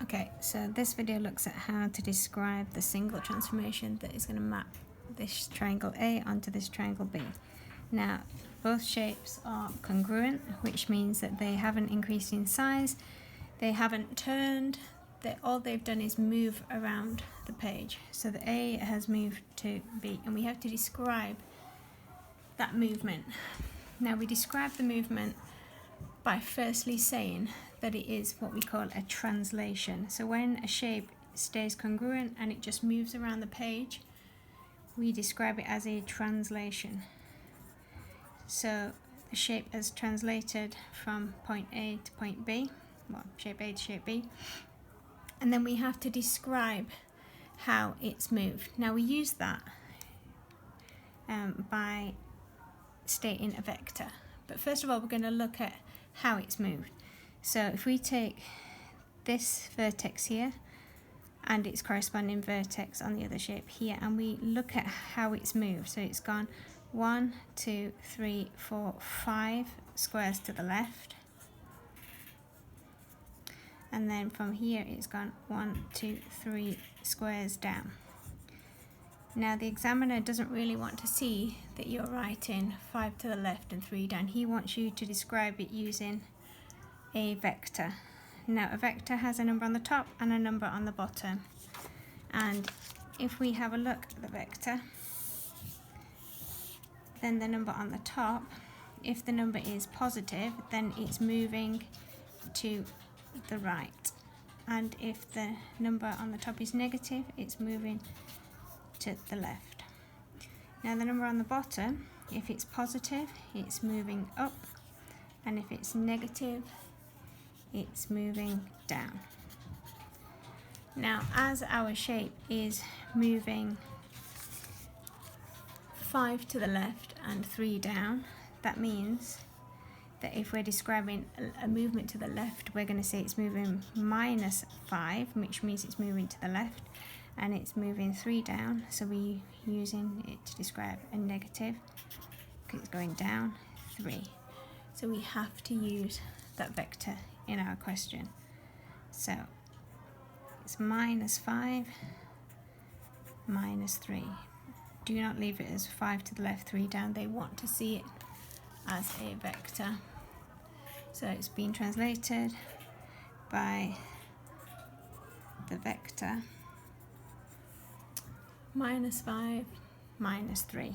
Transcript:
Okay, so this video looks at how to describe the single transformation that is going to map this triangle A onto this triangle B. Now, both shapes are congruent, which means that they haven't increased in size, they haven't turned, all they've done is move around the page. So the A has moved to B, and we have to describe that movement. Now, we describe the movement by firstly saying that it is what we call a translation. So when a shape stays congruent and it just moves around the page, we describe it as a translation. So the shape is translated from point A to point B, well, shape A to shape B, and then we have to describe how it's moved. Now we use that by stating a vector. But first of all, we're going to look at how it's moved. So if we take this vertex here and its corresponding vertex on the other shape here, and we look at how it's moved, so it's gone 1, 2, 3, 4, 5 squares to the left, and then from here it's gone 1, 2, 3 squares down. Now the examiner doesn't really want to see that you're writing 5 to the left and 3 down. He wants you to describe it using a vector. Now a vector has a number on the top and a number on the bottom. And if we have a look at the vector, then the number on the top, if the number is positive, then it's moving to the right. And if the number on the top is negative, it's moving to the left. Now the number on the bottom, if it's positive, it's moving up, and if it's negative, it's moving down. Now as our shape is moving 5 to the left and 3 down, that means that if we're describing a movement to the left, we're going to say it's moving -5, which means it's moving to the left, and it's moving 3 down, so we're using it to describe a negative because it's going down 3. So we have to use that vector in our question. So it's -5, -3. Do not leave it as 5 to the left, 3 down. They want to see it as a vector. So it's been translated by the vector -5, -3.